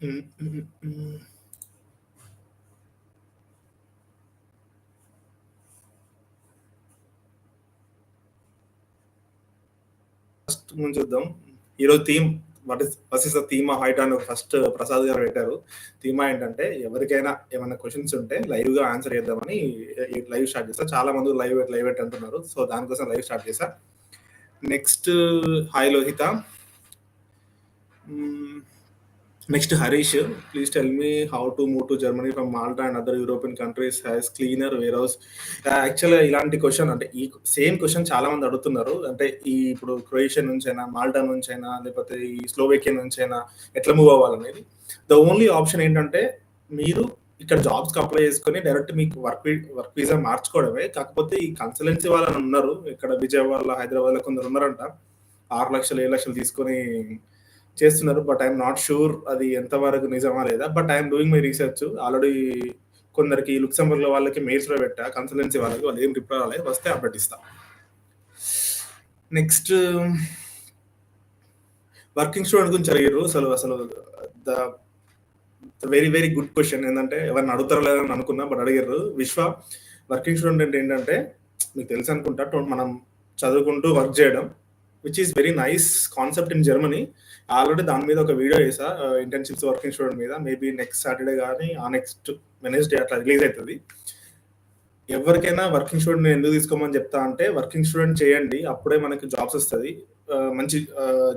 హ్మ్. హ్మ్. హ్మ్. ఫస్ట్ నుంచి చూద్దాం. ఈరోజు theme what is the theme of height అని ఫస్ట్ ప్రసాద్ గారు పెట్టారు. థీమా ఏంటంటే ఎవరికైనా ఏమైనా క్వెషన్స్ ఉంటే లైవ్‌గా ఆన్సర్ చేద్దామని ఈ లైవ్ స్టార్ట్ చేశా. చాలా మంది లైవ్ పెట్టి అంటున్నారు. సో దానికోసం లైవ్ స్టార్ట్ చేశా. Next hi Lohitha. Hmm. Next Harish. Please tell me how to move to Germany from Malta and other European countries has cleaner warehouse. యాక్చువల్‌గా ఇలాంటి క్వెషన్ అంటే ఈ సేమ్ క్వెషన్ చాలా మంది అడుగుతున్నారు. అంటే ఇప్పుడు క్రొయేషియా నుంచైనా, మాల్టా నుంచైనా, లేకపోతే ఈ స్లోవేకియా నుంచైనా ఎట్లా మూవ్ అవ్వాలనేది. ద ఓన్లీ ఆప్షన్ ఏంటంటే మీరు ఇక్కడ జాబ్స్‌కి అప్లై చేసుకొని డైరెక్ట్ మీకు వర్క్ వీసా మార్చుకోవడమే. కాకపోతే ఈ కన్సల్టెన్సీ వాళ్ళని ఉన్నారు. ఇక్కడ విజయవాడలో, హైదరాబాద్‌లో కొందరు ఉన్నారంట. 6,00,000, 7,00,000 తీసుకొని చేస్తున్నారు. బట్ ఐఎమ్ నాట్ షూర్ అది ఎంతవరకు నిజమా లేదా. But I'm doing my research. Already కొందరికి లుక్సెంబర్గ్‌లో వాళ్ళకి మెయిల్స్‌లో పెట్టా. కన్సల్టెన్సీ వాళ్ళకి. వాళ్ళు ఏం రిప్లై రాలేదు. వస్తే అప్డేట్ ఇస్తా. నెక్స్ట్ వర్కింగ్ స్టూడెంట్ గురించి అడిగారు. అసలు the very very good question. ఏంటంటే ఎవరిని అడుగుతారో లేదని అనుకున్నా. బట్ అడిగారు. విశ్వ వర్కింగ్ స్టూడెంట్ అంటే ఏంటంటే మీకు తెలుసు అనుకుంటా. మనం చదువుకుంటూ వర్క్ చేయడం which is very nice concept in Germany. Already దాని మీద ఒక వీడియో చేసా ఇంటర్న్షిప్స్ వర్కింగ్ స్టూడెంట్ మీద. మేబీ నెక్స్ట్ సాటర్డే కానీ ఆ నెక్స్ట్ వెనస్డే అట్లా రిలీజ్ అవుతుంది. ఎవరికైనా వర్కింగ్ స్టూడెంట్ ఎందుకు తీసుకోమని చెప్తా అంటే వర్కింగ్ స్టూడెంట్ చేయండి. అప్పుడే మనకి జాబ్స్ వస్తుంది. మంచి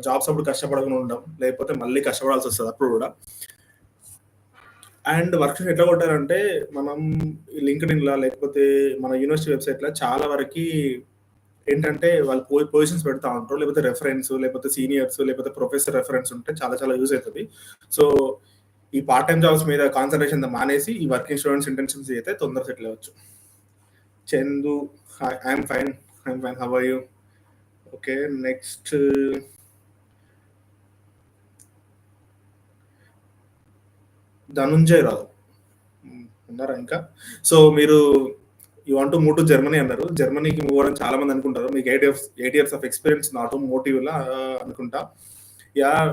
జాబ్స్ అప్పుడు కష్టపడకుండా ఉండడం, లేకపోతే మళ్ళీ కష్టపడాల్సి వస్తుంది అప్పుడు కూడా. అండ్ వర్క్ ఎట్లా కొట్టారంటే మనం లింక్డ్ ఇన్‌లా లేకపోతే మన యూనివర్సిటీ వెబ్‌సైట్‌లో చాలా వరకి ఏంటంటే వాళ్ళు పొజిషన్స్ పెడతా ఉంటారు. లేకపోతే రెఫరెన్స్, లేకపోతే సీనియర్స్, లేకపోతే ప్రొఫెసర్ రెఫరెన్స్ ఉంటే చాలా చాలా యూజ్ అవుతది. సో, ఈ పార్ట్ టైమ్ జాబ్స్ మీద కాన్సంట్రేషన్ మానేసి ఈ వర్కింగ్ స్టూడెంట్స్ ఇంటర్న్‌షిప్స్ అయితే తొందరగా సెటిల్ అవ్వచ్చు. Chandu hi I'm fine. How are you? Okay. Next Dhanunjay Rao. ఉన్నారా ఇంకా? సో, మీరు you want to move to Germany అన్నారు. జర్మనీకి మూవ్ అవ్వడం చాలా మంది అనుకుంటారు. మీకు 8 ఇయర్స్ ఆఫ్ ఎక్స్‌పీరియన్స్ ఇన్ ఆటోమోటివ్‌లా అనుకుంటా. యాహ్!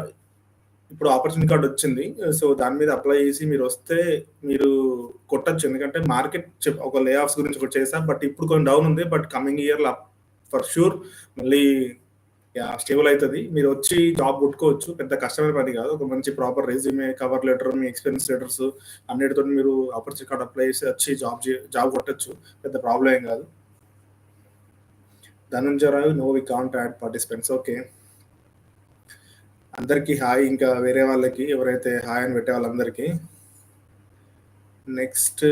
ఇప్పుడు ఆపర్చునిటీ కార్డ్ వచ్చింది. సో, దాని మీద అప్లై చేసి మీరొస్తే మీరు కొట్టొచ్చు. ఎందుకంటే మార్కెట్ ఒక లే ఆఫ్స్ గురించి ఒకటి చేశా. బట్ ఇప్పుడు కొంచెం డౌన్ ఉంది. బట్ కమింగ్ ఇయర్‌లో ఫర్ ష్యూర్ మళ్ళీ స్టేబుల్ అయితది. మీరొచ్చి జాబ్ కొట్టుకోవచ్చు. పెద్ద కష్టమైన పని కాదు. ఒక మంచి ప్రాపర్ రెజ్యూమే, కవర్ లెటర్, మీ ఎక్స్‌పీరియన్స్ లెటర్స్ అన్నిటితోని మీరు ఆపర్చునిటీ కార్డ్ అప్లై చేసి వచ్చి జాబ్ కొట్టొచ్చు. పెద్ద ప్రాబ్లమ్ ఏం కాదు. Dhanunjaya Rao no we can't add participants. Okay. అందరికీ హాయ్. ఇంకా వేరే వాళ్ళకి ఎవరైతే హాయ్ అని పెట్టే వాళ్ళందరికీ. నెక్స్ట్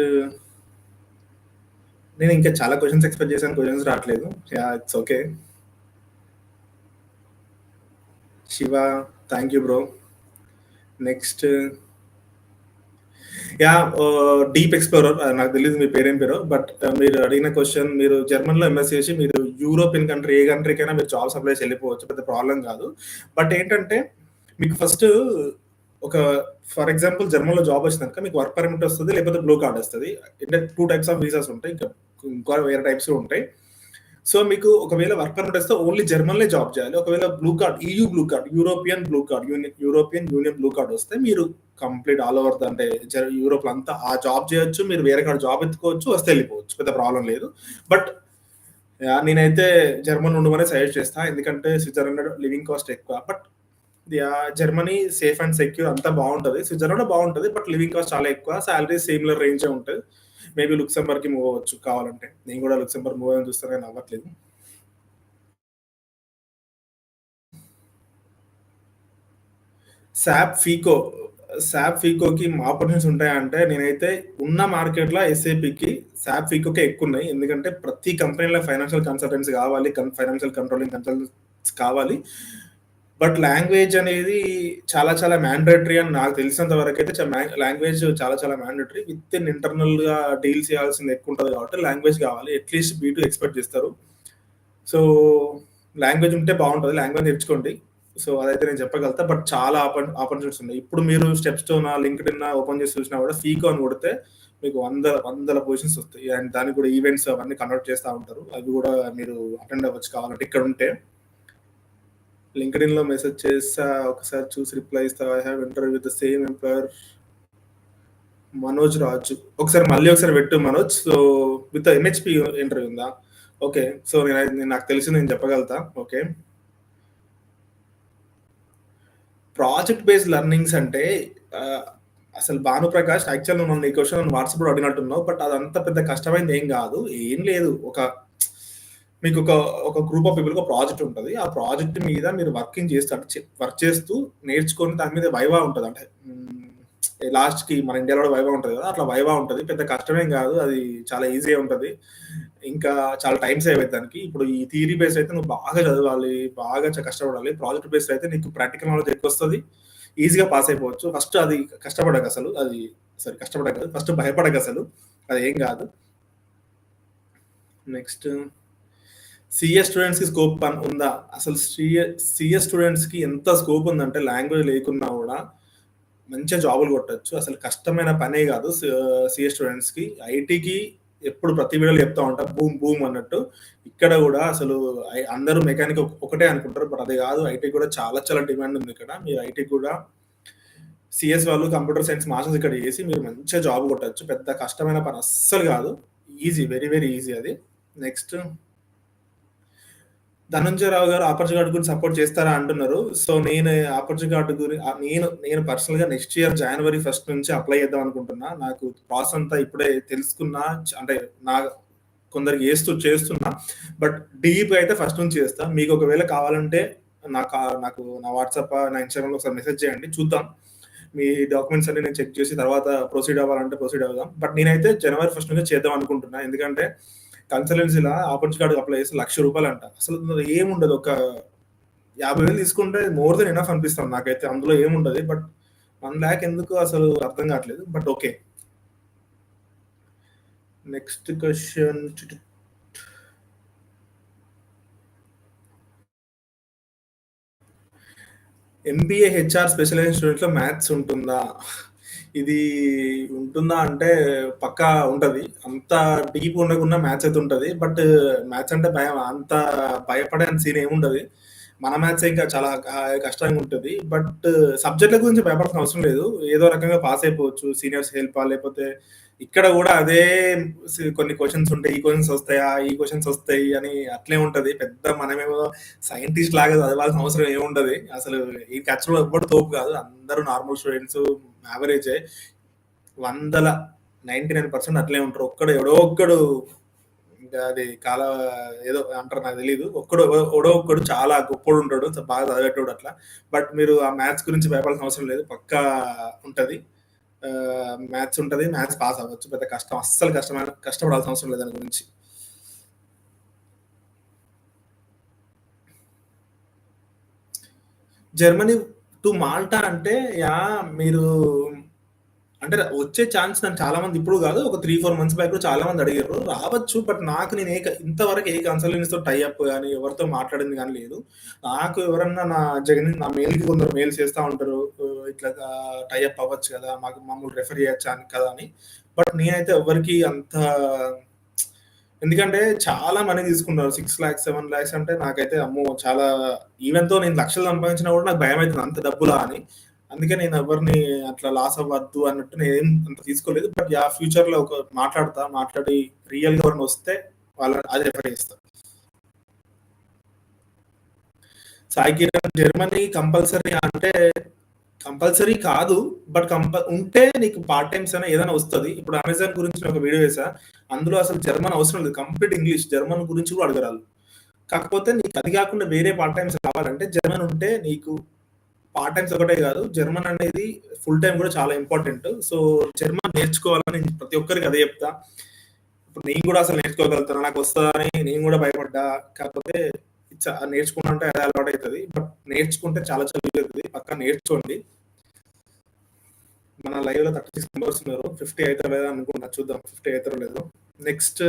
నేను ఇంకా చాలా క్వెషన్స్ ఎక్స్‌పెక్ట్ చేశాను. క్వెషన్స్ రావట్లేదు. Yeah! It's okay. Shiva thank you bro. Next deep explorer నాకు తెలీదు మీ పేరేం పేరో. బట్ మీరు అడిగిన క్వెషన్ మీరు జర్మన్‌లో ఎంఎస్ చేసి మీరు యూరోపియన్ కంట్రీ ఏ కంట్రీకైనా మీరు జాబ్స్ అప్లై చేసి వెళ్ళిపోవచ్చు. పెద్ద ప్రాబ్లమ్ కాదు. బట్ ఏంటంటే మీకు ఫస్ట్ ఒక ఫర్ ఎగ్జాంపుల్ జర్మన్‌లో జాబ్ వచ్చినాక మీకు వర్క్ పర్మిట్ వస్తది. లేకపోతే బ్లూ కార్డ్ వస్తది. అంటే 2 టైప్స్ ఆఫ్ వీసాస్ ఉంటాయి. ఇంకా వేరే టైప్స్ ఉంటాయి. సో, మీకు ఒకవేళ వర్క్ పర్మిట్ వస్తే ఓన్లీ జర్మన్‌లో జాబ్ చేయాలి. ఒకవేళ blue card, EU blue card, European blue card, European union blue card వస్తే మీరు కంప్లీట్ ఆల్ ఓవర్ అంటే యూరోప్‌లో అంతా ఆ జాబ్ చేయొచ్చు. మీరు వేరే కాడ జాబ్ ఎత్తుకోవచ్చు. వస్తే వెళ్ళిపోవచ్చు. పెద్ద ప్రాబ్లమ్ లేదు. బట్ నేనైతే జర్మన్ ఉండమనే సజెస్ట్ చేస్తా. ఎందుకంటే స్విట్జర్లాండ్ లివింగ్ కాస్ట్ ఎక్కువ. But Germany safe and secure అంతా బావుంటది. స్విట్జర్లాండ్ బావుంటది. బట్ లివింగ్ కాస్ట్ చాలా ఎక్కువ. సాలరీ సిమిలర్ రేంజే ఉంటది. మేబీ లుక్సెంబర్గ్‌కి మూవ్ అవ్వచ్చు కావాలంటే. నేను కూడా లుక్సెంబర్గ్ మూవ్ అవ్వాలని చూస్తున్నా కానీ అవ్వట్లేదు. సాప్ ఫీకో. సాప్ ఫీకోకి ఆపర్చునిటీస్ ఉంటాయంటే నేనైతే ఉన్న మార్కెట్‌లో ఎస్ఏపీకి, సాప్ ఫీకోకే ఎక్కువున్నాయి. ఎందుకంటే ప్రతి కంపెనీలో ఫైనాన్షియల్ కన్సల్టెన్సీ కావాలి. ఫైనాన్షియల్ కంట్రోలింగ్ కన్సల్టెంట్స్ కావాలి. బట్ లాంగ్వేజ్ అనేది చాలా చాలా మ్యాండేటరీ అని నాకు తెలిసినంత వరకైతే లాంగ్వేజ్ చాలా చాలా మ్యాండేటరీ. వితిన్ ఇంటర్నల్‌గా డీల్ చేయాల్సింది ఎక్కువుంటది కాబట్టి లాంగ్వేజ్ కావాలి. అట్‌లీస్ట్ బీ2 ఎక్స్‌పెక్ట్ చేస్తారు. సో, లాంగ్వేజ్ ఉంటే బావుంటది. లాంగ్వేజ్ నేర్చుకోండి. సో, అదైతే నేను చెప్పగలుగుతా. బట్ చాలా ఆపర్చునిటీస్ ఉన్నాయి. ఇప్పుడు మీరు స్టెప్‌స్టోనా, లింక్డ్ఇన్ ఓపెన్ చేసి చూసినా కూడా ఫీకో అని కొడితే మీకు వందల పొజిషన్స్ వస్తాయి. అండ్ దానికి కూడా ఈవెంట్స్ అవన్నీ కండక్ట్ చేస్తా ఉంటారు. అవి కూడా మీరు అటెండ్ అవ్వచ్చు కావాలంటే ఇక్కడుంటే. లింక్డ్ఇన్‌లో మెసేజ్ చేసా. ఒకసారి చూసి రిప్లై ఇస్తావా? I have interview with the same employer Manoj Raju. మళ్ళీ ఒకసారి పెట్టు Manoj. So, with MHP interview ఉందా? ఓకే. సో, నాకు తెలిసింది నేను చెప్పగలుగుతా. ఓకే. ప్రాజెక్ట్ బేస్డ్ లెర్నింగ్స్ అంటే ఆహ్, అసలు భానుప్రకాష్ యాక్చువల్ నువ్వు నన్ను ఈ క్వెషన్ నన్ను వాట్సాప్‌లో అడిగినట్టున్నావు. బట్ అదంతా పెద్ద కష్టమైనది ఏం గాదు. ఏం లేదు. మీకొక ఒక గ్రూప్ ఆఫ్ పీపుల్‌కి ఒక ప్రాజెక్ట్ ఉంటది. ఆ ప్రాజెక్ట్ మీద మీరు వర్కింగ్ చేస్తూ అంటే వర్క్ చేస్తూ నేర్చుకొని దాని మీద వైవా ఉంటది. అంటే లాస్ట్‌కి మన ఇండియాలో కూడా వైవా ఉంటది కదా! అట్లా వైవా ఉంటది. పెద్ద కష్టమేం గాదు. అది చాలా ఈజీ‌గా ఉంటది. ఇంకా చాలా టైమ్ సేవ్ అయిద్ది దానికి. ఇప్పుడు ఈ థియరీ బేస్డ్ అయితే నువ్వు బాగా చదవాలి. బాగా కష్టపడాలి. ప్రాజెక్ట్ బేస్డ్ అయితే నీకు ప్రాక్టికల్ నాలెడ్జ్ ఎక్కువొస్తది. ఈజీ‌గా పాస్ అయిపోవచ్చు. ఫస్ట్ అది కష్టపడకసలు. అది సారీ కష్టపడకు కాదు. ఫస్ట్ భయపడకసలు. అదేం గాదు. నెక్స్ట్ సీఎస్ స్టూడెంట్స్‌కి స్కోప్ ఉందా? అసలు సీఎస్ స్టూడెంట్స్‌కి ఎంత స్కోప్ ఉందంటే లాంగ్వేజ్ లేకున్నా గూడా మంచిగా జాబులు కొట్టొచ్చు. అసలు కష్టమైన పనే గాదు సీఎస్ స్టూడెంట్స్‌కి. ఐటీకి ఎప్పుడు ప్రతి వీడియోలో చెప్తా ఉంటా బూమ్ బూమ్ అన్నట్టు. ఇక్కడ గూడా అసలు అందరూ మెకానిక్ ఒకటే అనుకుంటారు. బట్ అది గాదు. ఐటీకి కూడా చాలా చాలా డిమాండ్ ఉంది ఇక్కడ. మీరు ఐటీకి కూడా సీఎస్ వాళ్ళు కంప్యూటర్ సైన్స్ మాస్టర్స్ ఇక్కడ చేసి మీరు మంచిగా జాబ్ కొట్టొచ్చు. పెద్ద కష్టమైన పని అస్సలు గాదు. ఈజీ. వెరీ వెరీ ఈజీ అది. నెక్స్ట్ ధనంజయ రావు గారు 'ఆపర్చునిటీ కార్డ్' గురించి సపోర్ట్ చేస్తారా అంటున్నారు. సో, నేను 'ఆపర్చునిటీ కార్డ్' నేను పర్సనల్‌గా నెక్స్ట్ ఇయర్ జనవరి 1 నుంచి అప్లై చేద్దాం అనుకుంటున్నా. నాకు ప్రాసెస్ అంతా ఇప్పుడే తెలుసుకున్నా. అంటే నా కొందరికి చేస్తున్నా. బట్ డీప్‌గా అయితే ఫస్ట్ నుంచి చేస్తా. మీకు ఒకవేళ కావాలంటే నాకు నా వాట్సాప్, నా ఇన్‌స్టాగ్రామ్‌లో ఒకసారి మెసేజ్ చేయండి. చూద్దాం. మీ డాక్యుమెంట్స్ అన్ని నేను చెక్ చేసి తర్వాత ప్రొసీడ్ అవ్వాలంటే ప్రొసీడ్ అవుదాం. బట్ నేనైతే జనవరి 1 నుంచే చేద్దాం అనుకుంటున్నా. ఎందుకంటే కన్సల్టెన్సీ‌లా ఆపర్చునిటీ కార్డ్‌కి అప్లై చేస్తే రూ. 1,00,000 అసలు ఏముండదు. ఒక 50,000 తీసుకుంటే మోర్ దెన్ ఎనఫ్ అనిపిస్తుంది నాకైతే. అందులో ఏముండదు. బట్ 1,00,000 ఎందుకు అసలు అర్థం కావట్లేదు. But okay. Next question MBA HR specialised స్టూడెంట్‌లో మ్యాథ్స్ ఉంటుందా? ఇది ఉంటుందా అంటే పక్కా ఉంటది. అంత డీప్ ఉండకున్నా మ్యాథ్స్ అయితే ఉంటది. బట్ మ్యాథ్స్ అంటే భయం. అంత భయపడే అంత సీన్ ఏముండదు. మన మ్యాథ్సే ఇంకా చాలా కష్టంగా ఉంటది. బట్ సబ్జెక్ట్‌ల గురించి భయపడాల్సిన అవసరం లేదు. ఏదో రకంగా పాస్ అయిపోవచ్చు. సీనియర్స్ హెల్పా లేకపోతే ఇక్కడ గూడా అదే కొన్ని క్వెషన్స్ ఉంటాయి. ఈ క్వెషన్స్ వస్తాయా? ఈ క్వెషన్స్ వస్తాయి అని అట్లే ఉంటది. పెద్ద మనమేమో సైంటిస్ట్ లాగా చదవాల్సిన అవసరం ఏముండదు. అసలు ఈ యాక్చువల్‌గా ఎవ్వడు తోపు కాదు. అందరూ నార్మల్ స్టూడెంట్స్ యావరేజే. 100ల 99% అట్లే ఉంటారు. ఎవడో ఒక్కడు ఇంకా అది ఏదో అంటారు నాకు తెలీదు. ఎవడో ఒక్కడు చాలా గొప్పోడుంటాడు. బాగా చదివేటోడు అట్లా. బట్ మీరు ఆ మ్యాథ్స్ గురించి భయపడాల్సిన అవసరం లేదు. పక్కా ఉంటది. మ్యాథ్స్ ఉంటది. మ్యాథ్స్ పాస్ అవ్వచ్చు. పెద్ద కష్టం అస్సలు కష్టపడాల్సిన అవసరం లేదు దాని గురించి. జర్మనీ టు మాల్టా అంటే మీరు అంటే వచ్చే ఛాన్స్ నాకు చాలా మంది ఇప్పుడు కాదు. ఒక 3, 4 మంత్స్ బ్యాక్ చాలా మంది అడిగారు. రావచ్చు. బట్ నాకు నేను ఇంతవరకు ఏ కన్సల్టెన్సీ‌తో టై అప్ గాని, ఎవరితో మాట్లాడింది గాని లేదు. నాకు ఎవరన్నా నా మెయిల్‌కి కొందరు మెయిల్స్ చేస్తా ఉంటారు. ఇట్లా టై అప్ అవ్వచ్చు కదా! మమ్మల్ని రిఫర్ చేయొచ్చా కదా! అని. బట్ నేనైతే ఎవ్వరికీ అంత ఎందుకంటే చాలా మనీ తీసుకున్నారు. 6,00,000, 7,00,000 అంటే నాకైతే అమ్మో! చాలా ఈవెన్ దో నేను లక్షలు సంపాదించినా కూడా నాకు భయమైతుంది అంత డబ్బులా అని. అందుకే నేను ఎవరిని అట్లా లాస్ అవ్వద్దు అన్నట్టు నేనేం అంత తీసుకోలేదు. బట్ ఫ్యూచర్‌లో మాట్లాడి రియల్‌గా ఎవరైనా వస్తే వాళ్ళని అది రిఫర్ చేస్తా. సాయి కిరణ్ జర్మనీ కంపల్సరీ అంటే కంపల్సరీ కాదు. బట్ ఉంటే నీకు పార్ట్ టైమ్స్ అయినా ఏదైనా వస్తది. ఇప్పుడు అమెజాన్ గురించి నేను ఒక వీడియో చేశా. అందులో అసలు జర్మన్ అవసరం లేదు. Complete English. జర్మన్ గురించి కూడా అడగరాళ్ళు. కాకపోతే నీకు అది కాకుండా వేరే పార్ట్ టైమ్స్ కావాలంటే జర్మన్ ఉంటే నీకు పార్ట్ టైమ్స్ ఒకటే కాదు. జర్మన్ అనేది ఫుల్ టైమ్ కూడా చాలా ఇంపార్టెంట్. సో, జర్మన్ నేర్చుకోవాలని నేను ప్రతి ఒక్కరికి అదే చెప్తా. ఇప్పుడు నేను కూడా అసలు నేర్చుకోగలుగుతానా? నాకు వస్తదా అని నేను కూడా భయపడ్డా. కాకపోతే నేర్చుకున్నా అంటే అదే అలవాటైతది. బట్ నేర్చుకుంటే చాలా చాలా యూజ్ అయితది. పక్కా నేర్చుకోండి. మన లైవ్‌లో 36 మెంబర్స్ ఉన్నారు. 50 అయితారో లేదో అనుకున్నా. చూద్దాం 50 అయితారో లేదో. నెక్స్ట్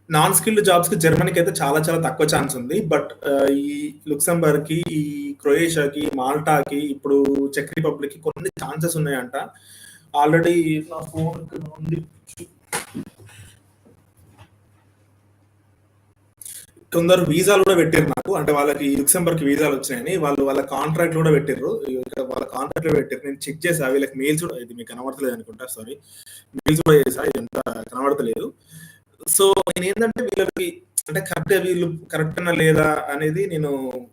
నాన్ స్కిల్డ్ జాబ్స్‌కి జర్మనీకి అయితే చాలా చాలా తక్కువ ఛాన్స్ ఉంది. బట్ ఈ లుక్సెంబర్గ్‌కి, ఈ క్రొయేషియాకి, మాల్టాకి, ఇప్పుడు చెక్ రిపబ్లిక్‌కి కొన్ని ఛాన్సెస్ ఉన్నాయంట. ఆల్రెడీ నా ఫోన్ ఉంది. కొందరు వీసాలు కూడా పెట్టిర్రు నాకు. అంటే వాళ్ళకి లుక్సెంబర్గ్‌కి వీసాలు వచ్చినాయని వాళ్ళ కాంట్రాక్ట్‌లు కూడా పెట్టిర్రు. ఇక్కడ వాళ్ళ కాంట్రాక్ట్‌లో పెట్టిర్రు. నేను చెక్ చేశా. వీళ్ళకి మెయిల్స్ కూడా ఇది మీకు కనబడతలేదు అనుకుంటా. సారీ. మెయిల్స్ కూడా చేశా. ఇదంతా కనబడతలేదు. సో నేనేందంటే వీళ్ళకి అంటే కరెక్ట్‌గా వీళ్ళు కరెక్టేనా లేదా అనేది నేను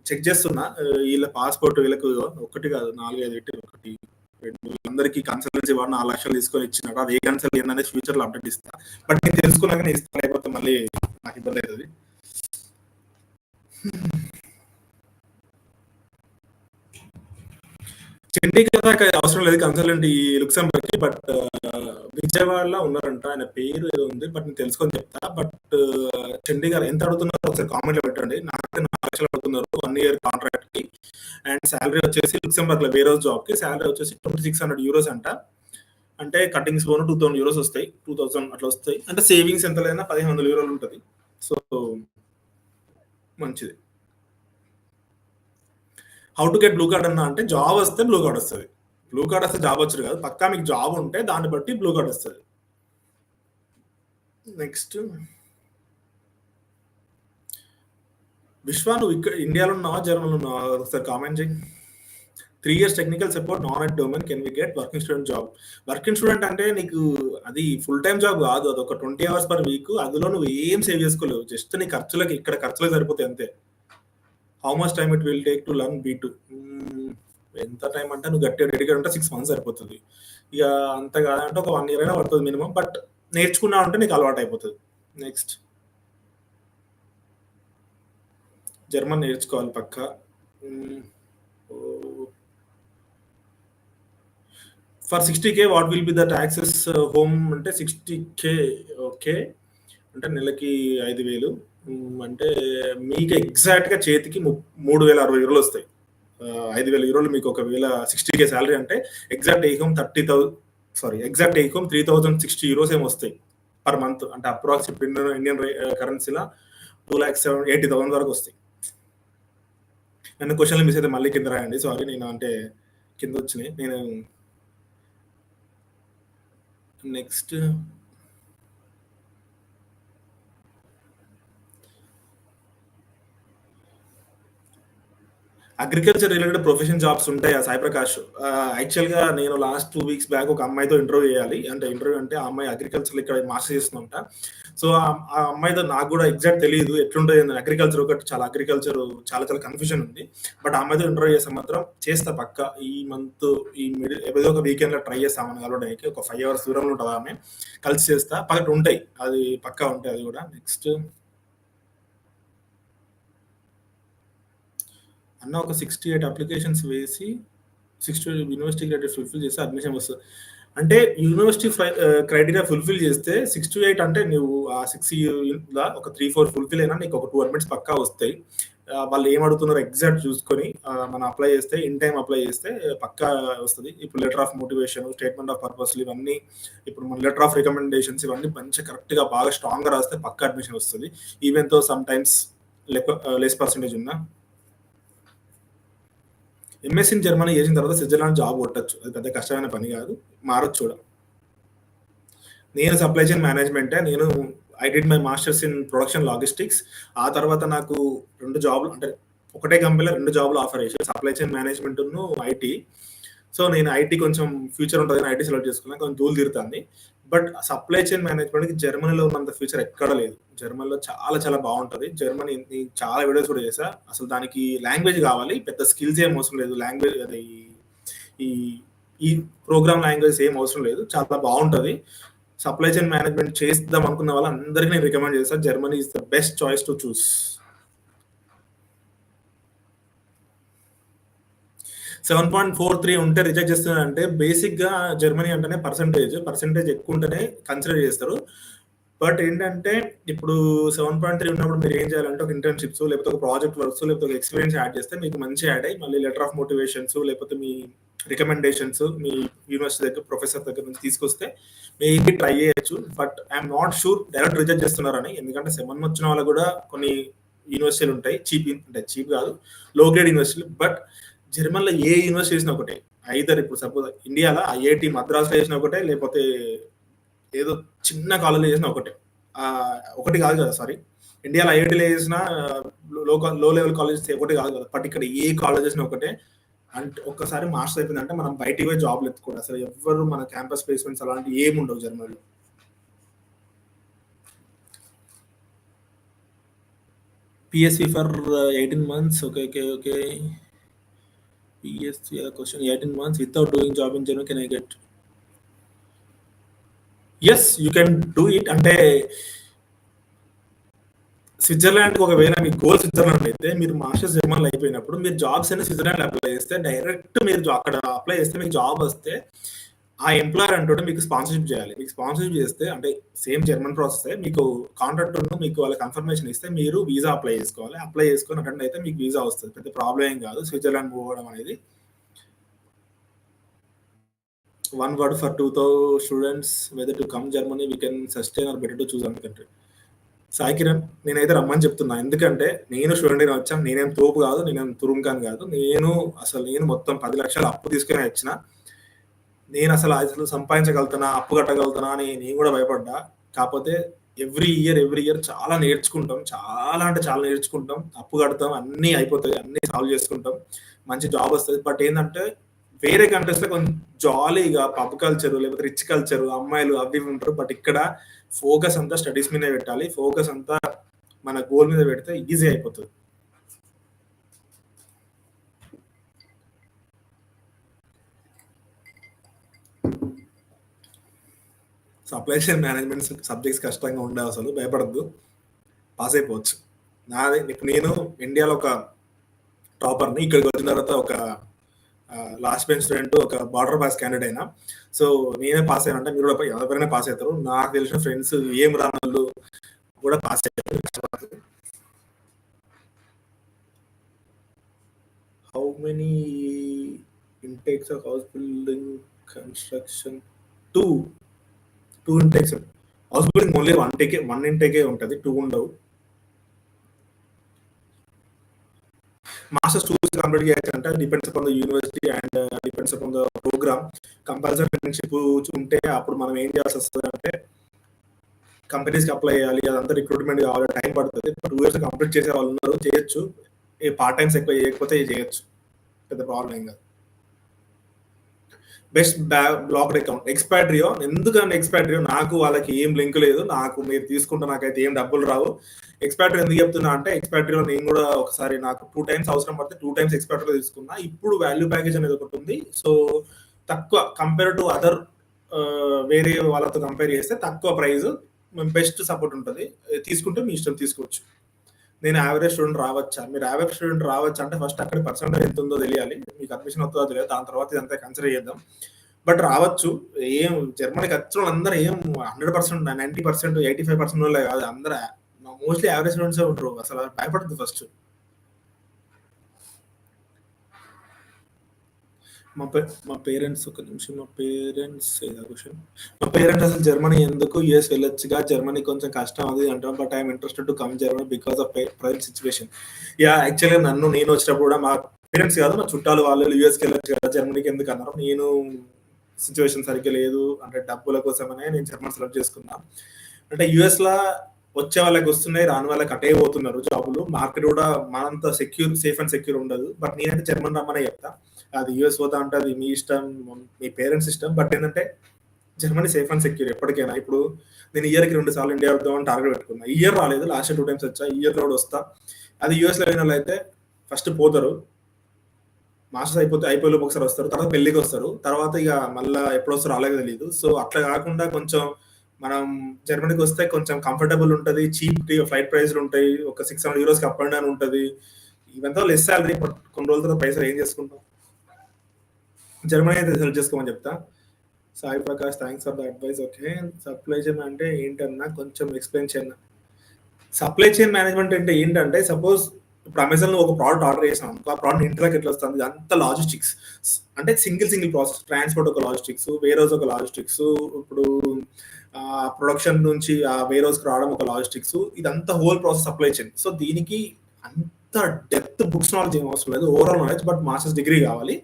చెక్ చేస్తున్నా. వీళ్ళ పాస్‌పోర్ట్ వీళ్ళకు ఒకటి కాదు 4, 5 పెట్టిర్రు. ఒకటి, 2 వీళ్ళందరికీ కన్సల్టెన్సీ వాడు 4,00,000 తీసుకొని ఇచ్చినాడు. అది ఏ కన్సల్ట్ ఏందనేది ఫ్యూచర్‌లో అప్డేట్ ఇస్తా. బట్ నేను తెలుసుకున్నాకనే ఇస్తా. లేకపోతే మళ్ళీ నాకు ఇబ్బంది అయితది. చండీగఢ్ అవసరం లేదు కన్సల్టెంట్ ఈ లుక్సెంబర్గ్‌కి. బట్ విజయవాడలో ఉన్నారంట. ఆయన పేరు ఏదో ఉంది. బట్ నేను తెలుసుకొని చెప్తా. బట్ చండీగఢ్ ఎంత అడుగుతున్నారో ఒకసారి కామెంట్‌లో పెట్టండి. నాకైతే 4,00,000 అడుగుతున్నారు 1 ఇయర్ కాంట్రాక్ట్‌కి. అండ్ సాలరీ వచ్చేసి లుక్సెంబర్గ్‌లో వేరే జాబ్‌కి సాలరీ వచ్చేసి €2,600 అంట. అంటే కటింగ్స్ పోను €2,000 వస్తాయి. 2,000 అట్లా వస్తాయి. అంటే సేవింగ్స్ ఎంత లేదన్నా €1,500 ఉంటది. సో మంచిది. How to get blue card అన్నా అంటే జాబ్ వస్తే బ్లూ కార్డ్ వస్తుంది. బ్లూ కార్డ్ వస్తే జాబ్ వచ్చారు కాదు. పక్కా మీకు జాబ్ ఉంటే దాన్ని బట్టి బ్లూ కార్డ్ వస్తుంది. నెక్స్ట్ విశ్వ, నువ్వు ఇక్కడ ఇండియాలో ఉన్నావా జర్మనీలో ఉన్నావా ఒకసారి కామెంట్ చేయి. 3 years technical support non IT domain can we get working student job. Working student అంటే నీకు అది ఫుల్ టైం జాబ్ కాదు. అది ఒక 20 hours per week. అందులో నువ్వు ఏం సేవ్ చేసుకోలేవు. జస్ట్ నీ ఖర్చులకి ఇక్కడ ఖర్చులకు సరిపోతాయి అంతే. How much time it will take to learn B2? ఎంత టైం అంటే నువ్వు గట్టిగా డెడికేట్ అంటే 6 months సరిపోతుంది. ఇక అంత కాదంటే ఒక 1 year అయినా పడుతుంది మినిమం. బట్ నేర్చుకున్నావు అంటే నీకు అలవాటు అయిపోతుంది. నెక్స్ట్ జర్మన్ నేర్చుకోవాలి పక్క. For 60K what will be the taxes home అంటే 60K ఓకే. అంటే నెలకి 5,000 అంటే మీకు ఎగ్జాక్ట్గా చేతికి €3,060 వస్తాయి. €5,000 మీకు ఒకవేళ 60K శాలరీ అంటే exact take home exact take home €3,060 ఏమో వస్తాయి పర్ మంత్. అంటే అప్రాక్సిమేట్ ఇండియన్ కరెన్సీలా 2,80,000 వరకు వస్తాయి. నన్ను క్వశ్చన్లు మిస్ అయితే మళ్ళీ కింద రాయండి. సారీ, నేను అంటే కింద వచ్చినాయి. నేను next agriculture related profession jobs ఉంటాయా సాయి ప్రకాష్? యాక్చువల్‌గా నేను లాస్ట్ 2 weeks బ్యాక్ ఒక అమ్మాయితో ఇంటర్వ్యూ చేయాలి. అంటే ఇంటర్వ్యూ అంటే ఆ అమ్మాయి అగ్రికల్చర్‌లో ఇక్కడ మాస్టర్స్ చేస్తుందంట. సో ఆ అమ్మాయితో నాకు కూడా ఎగ్జాక్ట్ తెలీదు ఎట్లుంటది అని. అగ్రికల్చర్ ఒకటి చాలా చాలా కన్‌ఫ్యూజన్ ఉంది. బట్ ఆ అమ్మాయితో ఇంటర్వ్యూ చేస్తే మాత్రం చేస్తా పక్కా. ఈ మంత్ ఈ ఏదో ఒక వీకెండ్‌లో ట్రై చేస్తా ఆమెను కలవడానికి. ఒక 5 hours దూరంలో ఉంటది ఆమె. కలిసి చేస్తా. ఉంటాయి. అది పక్కా ఉంటాయి అది కూడా. నెక్స్ట్ అన్న ఒక 68 అప్లికేషన్స్ వేసి 68 యూనివర్సిటీ క్రైటీరియా ఫుల్‌ఫిల్ చేస్తే అడ్మిషన్ వస్తది. అంటే యూనివర్సిటీ క్రైటీరియా ఫుల్‌ఫిల్ చేస్తే 68 అంటే నువ్వు ఆ 6లా ఒక 3, 4 ఫుల్‌ఫిల్ అయినా నీకు ఒక 2 అడ్మిట్స్ పక్కా వస్తాయి. వాళ్ళు ఏం అడుగుతున్నారో ఎగ్జాక్ట్ చూసుకొని మనం అప్లై చేస్తే ఇన్ టైమ్ అప్లై చేస్తే పక్కా వస్తది. ఇప్పుడు letter of motivation, statement of పర్పస్‌లు ఇవన్నీ, ఇప్పుడు మన లెటర్ ఆఫ్ రికమెండేషన్స్ ఇవన్నీ మంచిగా కరెక్ట్‌గా బాగా స్ట్రాంగ్‌గా రాస్తే పక్కా అడ్మిషన్ వస్తది. Even though some times less percentage ఉన్నా. ఎంఎస్సీ ఇన్ జర్మనీ చేసిన తర్వాత స్విట్జర్లాండ్ జాబ్ కొట్టొచ్చు. అది పెద్ద కష్టమైన పని కాదు. మారొచ్చు కూడా. నేను సప్లై చైన్ మేనేజ్మెంటే. I did my masters in production logistics. ఆ తర్వాత నాకు 2 జాబ్‌లు అంటే ఒకటే కంపెనీలో 2 జాబ్‌లు ఆఫర్ చేశారు. సప్లై చైన్ మేనేజ్మెంట్‌ను ఐటీ. సో నేను ఐటీ కొంచెం ఫ్యూచర్ ఉంటదని ఐటీ సెలెక్ట్ చేసుకున్నా. కొంచెం దూలు తీరుతాంది. బట్ సప్లై చైన్ మేనేజ్మెంట్‌కి జర్మనీలో ఉన్నంత ఫ్యూచర్ ఎక్కడ లేదు. జర్మనీలో చాలా బాగుంటది. జర్మనీ చాలా వీడియోస్ కూడా చేశా. అసలు దానికి లాంగ్వేజ్ కావాలి. పెద్ద స్కిల్స్ ఏం అవసరం లేదు. లాంగ్వేజ్ అది ఈ ప్రోగ్రామ్ లాంగ్వేజ్ ఏం అవసరం లేదు. చాలా బాగుంటది. సప్లై చైన్ మేనేజ్మెంట్ చేద్దాం అనుకున్న వాళ్ళందరికీ నేను రికమెండ్ చేస్తాను. Germany is the best choice to choose. 7.43 ఉంటే రిజెక్ట్ చేస్తున్నారంటే బేసిక్‌గా జర్మనీ అంటేనే పర్సెంటేజ్ ఎక్కువ ఉంటేనే కన్సిడర్ చేస్తారు. బట్ ఏంటంటే ఇప్పుడు 7.3 ఉన్నప్పుడు మీరు ఏం చేయాలంటే ఒక ఇంటర్న్‌షిప్స్ లేకపోతే ఒక ప్రాజెక్ట్ వర్క్స్ లేకపోతే ఒక ఎక్స్‌పీరియన్స్ యాడ్ చేస్తే మీకు మంచి యాడ్ అయ్యి మళ్ళీ లెటర్ ఆఫ్ మోటివేషన్స్ లేకపోతే మీ రికమెండేషన్స్ మీ యూనివర్సిటీ దగ్గర ప్రొఫెసర్ దగ్గర నుంచి తీసుకొస్తే మేబీ ట్రై చేయొచ్చు. But I'm not sure direct reject చేస్తున్నారని. ఎందుకంటే 7 వచ్చిన వాళ్ళు కూడా కొన్ని యూనివర్సిటీలు ఉంటాయి. చీప్ కాదు, లో గ్రేడ్ యూనివర్సిటీలు. బట్ జర్మన్లో ఏ యూనివర్సిటీ చేసినా ఒకటే. ఐదర్ ఇప్పుడు సపోజ్ ఇండియాలో ఐఐటి మద్రాస్లో చేసిన ఒకటే, లేకపోతే ఏదో చిన్న కాలేజీలో చేసిన ఒకటే. ఒకటి కాదు కదా, సారీ, ఇండియాలో ఐఐటీలో చేసినా లో లెవెల్ కాలేజెస్ ఒకటి కాదు కదా, బట్ ఇక్కడ ఏ కాలేజ్ చేసినా ఒకటే. అంటే ఒక్కసారి మాస్టర్స్ అయిపోయిందంటే మనం బయటికి పోయి జాబ్లు ఎత్తుకోండి, అసలు ఎవ్వరు మన క్యాంపస్ ప్లేస్మెంట్స్ అలాంటివి ఏమి ఉండవు జర్మనీలో. PSV for 18 months. Okay. PSV question 18 months without doing job in Germany, can I get? Yes, you can do it. అంటే స్విట్జర్లాండ్ ఒకవేళ మీ గోల్ స్విట్జర్లాండ్ అయితే మీరు మాస్టర్స్ జర్మనీలో అయిపోయినప్పుడు మీరు జాబ్స్ అయినా స్విట్జర్లాండ్ అప్లై చేస్తే డైరెక్ట్ మీరు అక్కడ అప్లై చేస్తే మీకు జాబ్ వస్తే ఆ ఎంప్లాయర్ అంటుంటే మీకు స్పాన్సర్షిప్ చేయాలి. మీకు స్పాన్సర్షిప్ చేస్తే అంటే సేమ్ జర్మన్ ప్రాసెస్, మీకు కాంట్రాక్ట్ మీకు వాళ్ళ కన్ఫర్మేషన్ ఇస్తే మీరు వీసా అప్లై చేసుకోవాలి. అప్లై చేసుకుని అటెండ్ అయితే మీకు వీసా వస్తుంది. పెద్ద ప్రాబ్లం ఏం కాదు స్విట్జర్లాండ్ మూవ్ అవ్వడం అనేది. 1 word for 2000 students whether to come Germany, we can sustain or better to choose another country. Sai Kiran, నేనైతే రమ్మని చెప్తున్నా. ఎందుకంటే నేను స్టూడెంట్గా వచ్చాను, నేనేం తోపు కాదు, నేనేం తురుంకాన్ కాదు. నేను మొత్తం 10 లక్షలు అప్పు తీసుకుని వచ్చిన. నేను అసలు సంపాదించగలుగుతానా, అప్పు కట్టగలుగుతానా అని నేను కూడా భయపడ్డా. కాకపోతే ఎవ్రీ ఇయర్ చాలా నేర్చుకుంటాం, చాలా అంటే చాలా నేర్చుకుంటాం, అప్పు కడతాం, అన్నీ అయిపోతాయి, అన్నీ సాల్వ్ చేసుకుంటాం, మంచి జాబ్ వస్తుంది. బట్ ఏంటంటే వేరే కంట్రీస్లో కొంచెం జాలీగా పబ్ కల్చరు లేకపోతే రిచ్ కల్చరు అమ్మాయిలు అవి ఉంటారు. బట్ ఇక్కడ ఫోకస్ అంతా స్టడీస్ మీదే పెట్టాలి, ఫోకస్ అంతా మన గోల్ మీద పెడితే ఈజీ అయిపోతుంది. సప్లై చైన్ మేనేజ్మెంట్ సబ్జెక్ట్స్ కష్టంగా ఉండే, అసలు భయపడద్దు, పాస్ అయిపోవచ్చు. నేను ఇండియాలో ఒక టాపర్ని, ఇక్కడికి వచ్చిన తర్వాత ఒక లాస్ట్ బెంచ్ స్టూడెంట్, ఒక బార్డర్ పాస్ క్యాండిడేట్ అయినా. సో నేనే పాస్ అయినా అంటే మీరు కూడా ఎవరైనా పాస్ అవుతారు. నాకు తెలిసిన ఫ్రెండ్స్ ఏం రాళ్ళు కూడా పాస్ అయ్యారు. How many intakes of house building construction? Two intakes. House building only one ఇంటేకే ఉంటుంది, 2 ఉండవు. మాస్టర్స్ 2 కంప్లీట్ చేయొచ్చంటే depends upon the university and depends upon the programme. Compulsory friendship ఉంటే అప్పుడు మనం ఏం చేయాల్సి వస్తుంది అంటే కంపెనీస్కి అప్లై చేయాలి, అదంతా రిక్రూట్మెంట్ కావాలి, టైం పడుతుంది. 2 years కంప్లీట్ చేసే వాళ్ళు ఉన్నారు, చేయొచ్చు. ఏ పార్ట్ టైమ్స్ ఎక్కువ చేయకపోతే చేయొచ్చు, పెద్ద ప్రాబ్లం ఏం కాదు. Best blocked account ఎక్స్పాట్రియో. ఎందుకంటే ఎక్స్పాట్రియో నాకు వాళ్ళకి ఏం లింక్ లేదు, నాకు మీరు తీసుకుంటే నాకైతే ఏం డబ్బులు రావు. ఎక్స్పాట్రియో ఎందుకు చెప్తున్నా అంటే ఎక్స్పాట్రియో నేను కూడా ఒకసారి నాకు 2 times అవసరం పడితే 2 times ఎక్స్పాట్రియో తీసుకున్నా. ఇప్పుడు వాల్యూ ప్యాకేజ్ అనేది ఒకటి ఉంది. సో తక్కువ కంపేర్ టు అదర్ వేరే వాళ్ళతో కంపేర్ చేస్తే తక్కువ ప్రైస్, బెస్ట్ సపోర్ట్ ఉంటుంది. తీసుకుంటే మీ ఇష్టం, తీసుకోవచ్చు. నేను యావరేజ్ స్టూడెంట్ రావచ్చా? మీరు యావరేజ్ స్టూడెంట్ రావచ్చు అంటే ఫస్ట్ అక్కడ పర్సెంటేజ్ ఎంత ఉందో తెలియాలి, మీకు అడ్మిషన్ అవుతుందో తెలియదు, దాని తర్వాత ఇదంతా కన్సిడర్ చేద్దాం. బట్ రావచ్చు. ఏం జర్మనీకి వచ్చిన వాళ్ళందరూ ఏం 100%, 90%, 85% వాళ్ళే కాదు, అందరూ మోస్ట్లీ యావరేజ్ స్టూడెంట్సే ఉంటారు. అసలు భయపడద్దు ఫస్ట్. మా పేరెంట్స్ ఒక నిమిషం, మా పేరెంట్స్ అసలు జర్మనీ ఎందుకు, యూఎస్ వెళ్ళొచ్చుగా, జర్మనీ కొంచెం కష్టం అది అంటాం, but I'm interested to come Germany because of present situation. యాక్చువల్గా నేను వచ్చినప్పుడు కూడా మా పేరెంట్స్ కాదు, మా చుట్టాలు వాళ్ళు యూఎస్కి వెళ్ళొచ్చు కదా, జర్మనీకి ఎందుకు అన్నారు. నేను సిచ్యువేషన్ సరిగ్గా లేదు అంటే డబ్బుల కోసమనే నేను జర్మనీ సెలెక్ట్ చేసుకున్నా. అంటే యూఎస్లో వచ్చే వాళ్ళకి వస్తున్నాయి, రాని వాళ్ళకి అటే పోతున్నారు జాబులు. మార్కెట్ కూడా మనంత సేఫ్ అండ్ సెక్యూర్ ఉండదు. బట్ నేనైతే జర్మన్ రమ్మనే చెప్తా. అది యూఎస్ పోతా అంటే అది మీ ఇష్టం, మీ పేరెంట్స్ ఇష్టం. బట్ ఏంటంటే జర్మనీ సేఫ్ అండ్ సెక్యూర్ ఎప్పటికైనా. ఇప్పుడు నేను ఇయర్కి 2 సార్లు ఇండియా వద్దామని టార్గెట్ పెట్టుకున్నా. ఈ ఇయర్ రాలేదు, లాస్ట్ 2 times వచ్చా. ఈ ఇయర్లో కూడా వస్తా. అది యూఎస్లో అయిన వాళ్ళు అయితే ఫస్ట్ పోతారు, మాస్టర్స్ అయిపోయి ఒకసారి వస్తారు, తర్వాత పెళ్ళికి వస్తారు, తర్వాత ఇక మళ్ళీ ఎప్పుడు వస్తారో అలాగే తెలియదు. సో అట్లా కాకుండా కొంచెం మనం జర్మనీకి వస్తే కొంచెం కంఫర్టబుల్ ఉంటుంది, చీప్ ఫ్లైట్ ప్రైస్లు ఉంటాయి, ఒక 600 euros అప్ అండ్ డౌన్ ఉంటుంది. ఇవంతా లెస్ శాలరీ, కొన్ని రోజుల తర్వాత పైసలు ఏం చేసుకుంటాం. జర్మనీ అయితే సెలెక్ట్ చేసుకోమని చెప్తా. Sai Prakash, thanks for the advice. Okay, supply chain అంటే ఏంటన్నా కొంచెం ఎక్స్ప్లెయిన్ చేయన్నా. సప్లై చైన్ మేనేజ్మెంట్ అంటే ఏంటంటే, సపోజ్ ఇప్పుడు అమెజాన్లో ఒక ప్రోడక్ట్ ఆర్డర్ చేసాం, ఆ ప్రోడక్ట్ ఇంట్లోకి ఎట్లా వస్తుంది, అంత లాజిస్టిక్స్ అంటే సింగిల్ ప్రాసెస్. ట్రాన్స్పోర్ట్ ఒక లాజిస్టిక్స్, వేర్ హౌస్ ఒక లాజిస్టిక్స్, ఇప్పుడు ప్రొడక్షన్ నుంచి ఆ వేర్ హౌస్కి రావడం ఒక లాజిస్టిక్స్, ఇదంతా whole process supply chain. So దీనికి అంత డెప్త్ బుక్స్ నాలెడ్జ్ ఏం అవసరం లేదు, overall knowledge, but masters degree కావాలి.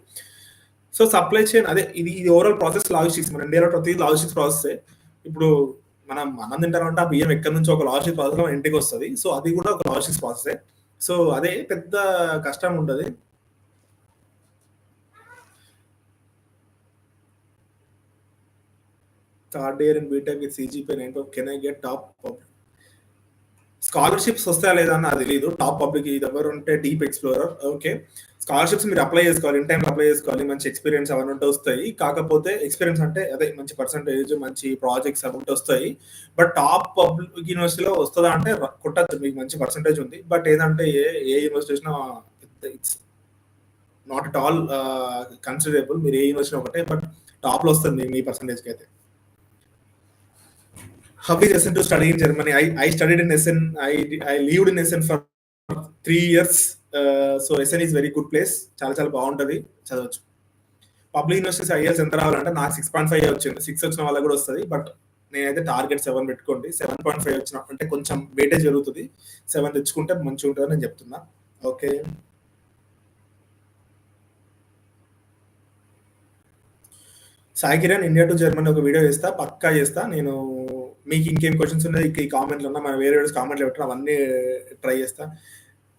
సో సప్లై చైన్ అదే, ఇది ఓవరాల్ ప్రాసెస్ లాజిస్టిక్స్. మన ఇండియాలో ప్రతి లాజిస్టిక్స్ ప్రాసెస్. ఇప్పుడు మనం అన్నం తింటామంటే ఆ బియ్యం ఎక్కడి నుంచో ఒక లాజిస్టిక్ ప్రాసెస్‌లో మన ఇంటికొస్తది. సో, అది కూడా ఒక లాజిస్టిక్స్ ప్రాసెసే. సో, అదే పెద్ద కష్టం ఉండది. Third year in BTech with CGPA 9 can I get top scholarships వస్తాయా లేదా అని నాకు తెలీదు. టాప్ పబ్లిక్ ఇదెవరుంటే డీప్ ఎక్స్‌ప్లోరర్. ఓకే. స్కాలర్‌షిప్స్ మీరు అప్లై చేసుకోవాలి. ఇన్ టైమ్‌లో అప్లై చేసుకోవాలి. మంచి ఎక్స్‌పీరియన్స్ అవన్నీ ఉంటే వస్తాయి. కాకపోతే ఎక్స్‌పీరియన్స్ అంటే అదే మంచి పర్సెంటేజ్, మంచి ప్రాజెక్ట్స్ అవి ఉంటే వస్తాయి. బట్ టాప్ పబ్లిక్ యూనివర్సిటీలో వస్తదా అంటే కొట్టొచ్చు. మీకు మంచి పర్సెంటేజ్ ఉంది. బట్ ఏదంటే ఏ యూనివర్సిటీ వచ్చినా it's not at all considerable. మీరు ఏ యూనివర్సిటీ ఒకటే బట్ టాప్‌లో వస్తది మీ పర్సెంటేజ్‌కైతే. How is Essen to study in Germany? I studied in Essen. I lived in Essen for 3 years. So Essen is very good place. చాలా చాలా బాగుంటది. చదవచ్చు. Public universities IELTS ఎంత రావాలంటే నాకు 6.5 వచ్చింది. 6 వచ్చిన వాళ్ళకి కూడా వస్తది. బట్ నేనైతే టార్గెట్ 7 పెట్టుకోండి. 7.5 వచ్చిన అంటే కొంచెం వెయిటేజ్ పెరుగుతది. 7 తెచ్చుకుంటే మంచిగుంటదని నేను చెప్తున్నా. Okay. Sai Kiran India to Germany ఒక వీడియో చేస్తా. పక్కా చేస్తా. నేను మీకు ఇంకేం క్వెషన్స్ ఉన్నాయి ఈ కామెంట్లు ఉన్నా మన వేరే కామెంట్లు పెట్టిన అవన్నీ ట్రై చేస్తా.